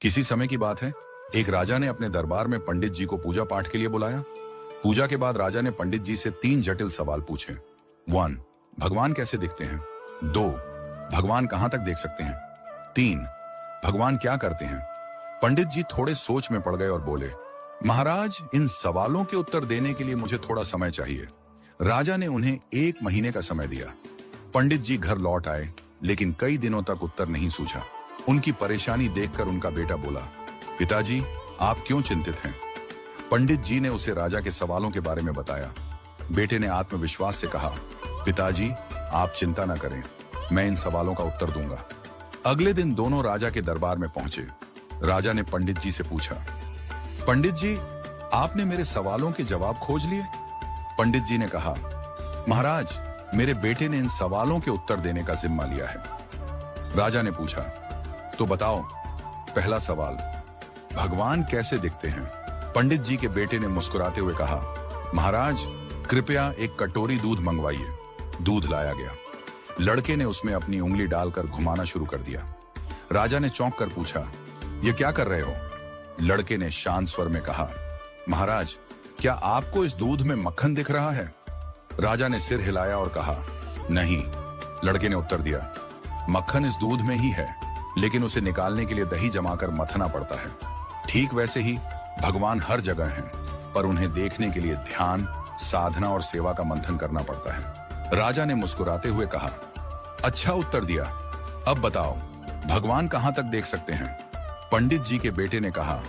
किसी समय की बात है, एक राजा ने अपने दरबार में पंडित जी को पूजा पाठ के लिए बुलाया। पूजा के बाद राजा ने पंडित जी से 3 जटिल सवाल पूछे। 1. भगवान कैसे दिखते हैं? 2. भगवान कहां तक देख सकते हैं? 3. भगवान क्या करते हैं? पंडित जी थोड़े सोच में पड़ गए और बोले, महाराज, इन सवालों के उत्तर देने के लिए मुझे थोड़ा समय चाहिए। राजा ने उन्हें 1 महीने का समय दिया। पंडित जी घर लौट आए, लेकिन कई दिनों तक उत्तर नहीं सूझा। उनकी परेशानी देखकर उनका बेटा बोला, पिताजी, आप क्यों चिंतित हैं? पंडित जी ने उसे राजा के सवालों के बारे में बताया। बेटे ने आत्मविश्वास से कहा, पिताजी, आप चिंता न करें, मैं इन सवालों का उत्तर दूंगा। अगले दिन दोनों राजा के दरबार में पहुंचे। राजा ने पंडित जी से पूछा, पंडित जी, आपने मेरे सवालों के जवाब खोज लिए? पंडित जी ने कहा, महाराज, मेरे बेटे ने इन सवालों के उत्तर देने का जिम्मा लिया है। राजा ने पूछा, तो बताओ, पहला सवाल, भगवान कैसे दिखते हैं? पंडित जी के बेटे ने मुस्कुराते हुए कहा, महाराज, कृपया एक कटोरी दूध मंगवाइए। दूध लाया गया। लड़के ने उसमें अपनी उंगली डालकर घुमाना शुरू कर दिया। राजा ने चौंक कर पूछा, ये क्या कर रहे हो? लड़के ने शांत स्वर में कहा, महाराज, क्या आपको इस दूध में मक्खन दिख रहा है? राजा ने सिर हिलाया और कहा, नहीं। लड़के ने उत्तर दिया, मक्खन इस दूध में ही है, लेकिन उसे निकालने के लिए दही जमाकर मथना पड़ता है। ठीक वैसे ही भगवान हर जगह हैं, पर उन्हें देखने के लिए ध्यान, साधना और सेवा का मंथन करना पड़ता है। राजा ने मुस्कुराते हुए कहा, अच्छा उत्तर दिया। अब बताओ, भगवान कहां तक देख सकते हैं? पंडित जी के बेटे ने कहा,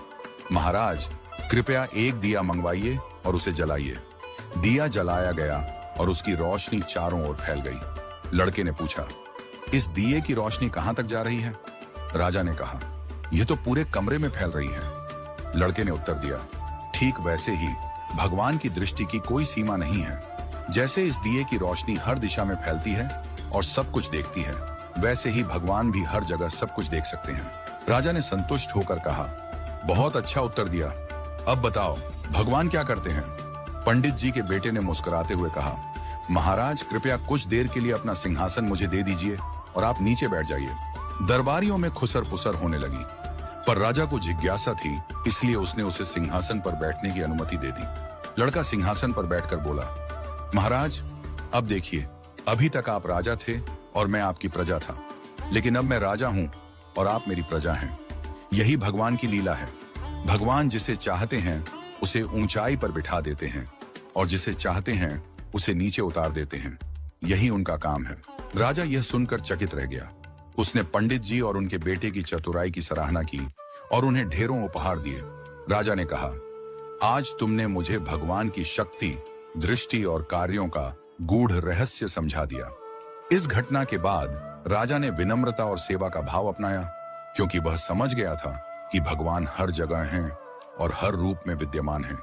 महाराज, कृपया एक दिया मंगवाइए और उसे जलाइए। दिया जलाया गया और उसकी रोशनी चारों ओर फैल गई। लड़के ने पूछा, इस दिए की रोशनी कहां तक जा रही है? राजा ने कहा, यह तो पूरे कमरे में फैल रही है। लड़के ने उत्तर दिया, ठीक वैसे ही भगवान की दृष्टि की कोई सीमा नहीं है। जैसे इस दिए की रोशनी हर दिशा में फैलती है और सब कुछ देखती है, वैसे ही भगवान भी हर जगह सब कुछ देख सकते हैं। राजा ने संतुष्ट होकर कहा, बहुत अच्छा उत्तर दिया। अब बताओ, भगवान क्या करते हैं? पंडित जी के बेटे ने मुस्कुराते हुए कहा, महाराज, कृपया कुछ देर के लिए अपना सिंहासन मुझे दे दीजिए और आप नीचे बैठ जाइए। दरबारियों में खुसर पुसर होने लगी, पर राजा को जिज्ञासा थी, इसलिए उसने उसे सिंहासन पर बैठने की अनुमति दे दी। लड़का सिंहासन पर बैठकर बोला, महाराज, अब देखिए, अभी तक आप राजा थे और मैं आपकी प्रजा था, लेकिन अब मैं राजा हूं और आप मेरी प्रजा हैं। यही भगवान की लीला है। भगवान जिसे चाहते हैं उसे ऊंचाई पर बिठा देते हैं और जिसे चाहते हैं उसे नीचे उतार देते हैं। यही उनका काम है। राजा यह सुनकर चकित रह गया। उसने पंडित जी और उनके बेटे की चतुराई की सराहना की और उन्हें ढेरों उपहार दिए। राजा ने कहा, आज तुमने मुझे भगवान की शक्ति, दृष्टि और कार्यों का गूढ़ रहस्य समझा दिया। इस घटना के बाद राजा ने विनम्रता और सेवा का भाव अपनाया, क्योंकि वह समझ गया था कि भगवान हर जगह हैं और हर रूप में विद्यमान हैं।